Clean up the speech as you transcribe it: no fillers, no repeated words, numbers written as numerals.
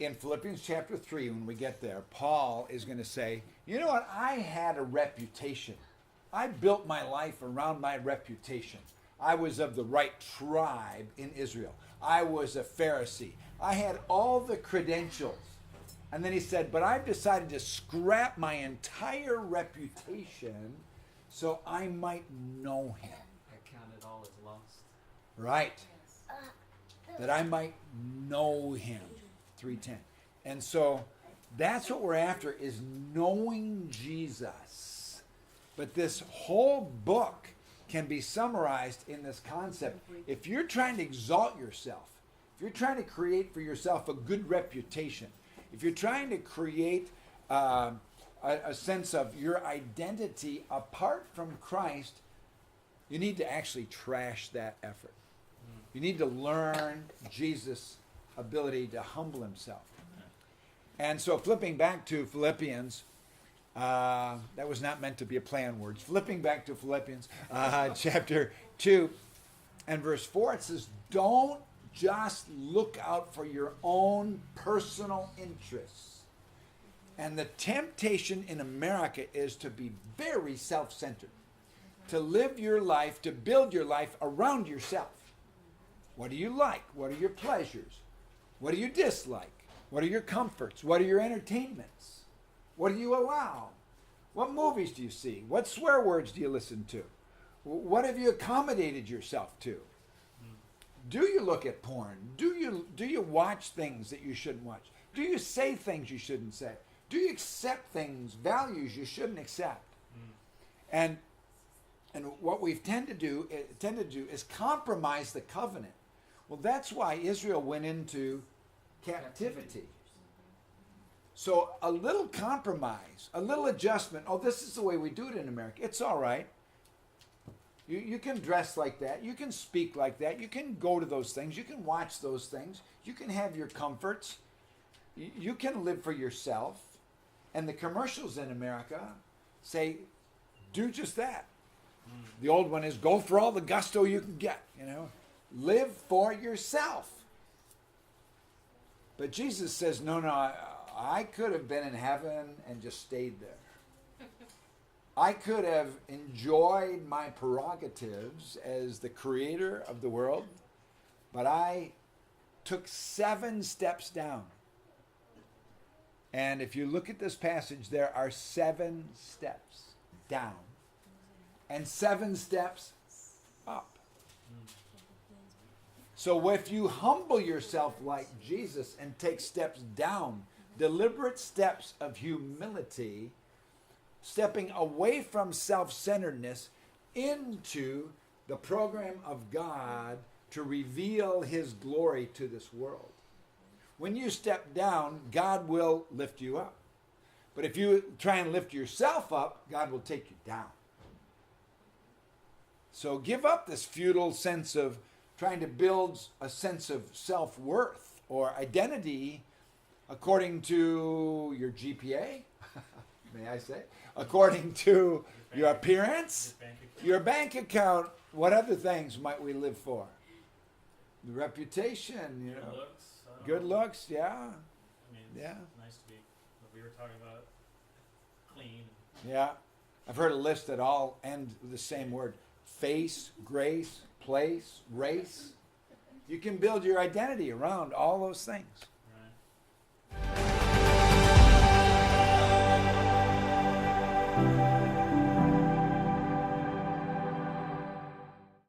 in Philippians chapter 3, when we get there, Paul is going to say, you know what? I had a reputation. I built my life around my reputation. I was of the right tribe in Israel. I was a Pharisee. I had all the credentials. And then he said, but I've decided to scrap my entire reputation so I might know him. I count it all as lost. Right. That I might know him. 3:10. And so that's what we're after, is knowing Jesus. But this whole book can be summarized in this concept. If you're trying to exalt yourself, if you're trying to create for yourself a good reputation, if you're trying to create a sense of your identity apart from Christ, you need to actually trash that effort. You need to learn Jesus' ability to humble himself. And so flipping back to Philippians, that was not meant to be a play on words. Flipping back to Philippians chapter 2 and verse 4, it says, don't just look out for your own personal interests. And the temptation in America is to be very self-centered, to live your life, to build your life around yourself. What do you like? What are your pleasures? What do you dislike? What are your comforts? What are your entertainments? What do you allow? What movies do you see? What swear words do you listen to? What have you accommodated yourself to? Do you look at porn? Do you watch things that you shouldn't watch? Do you say things you shouldn't say? Do you accept things, values you shouldn't accept? And what we tend to do is compromise the covenant. Well, that's why Israel went into captivity. So a little compromise, a little adjustment. Oh, this is the way we do it in America. It's all right. You can dress like that. You can speak like that. You can go to those things. You can watch those things. You can have your comforts. You can live for yourself. And the commercials in America say, do just that. The old one is, go for all the gusto you can get, Live for yourself. But Jesus says, no, I could have been in heaven and just stayed there. I could have enjoyed my prerogatives as the creator of the world, but I took 7 steps down. And if you look at this passage, there are 7 steps down and 7 steps up. So if you humble yourself like Jesus and take steps down, deliberate steps of humility, stepping away from self-centeredness into the program of God to reveal his glory to this world. When you step down, God will lift you up. But if you try and lift yourself up, God will take you down. So give up this futile sense of trying to build a sense of self-worth or identity according to your GPA, may I say, according to your appearance, your bank account. What other things might we live for? The reputation, Good looks, yeah. I mean, it's nice to be, we were talking about clean. Yeah. I've heard a list that all end with the same word. Face, grace, place, race. You can build your identity around all those things.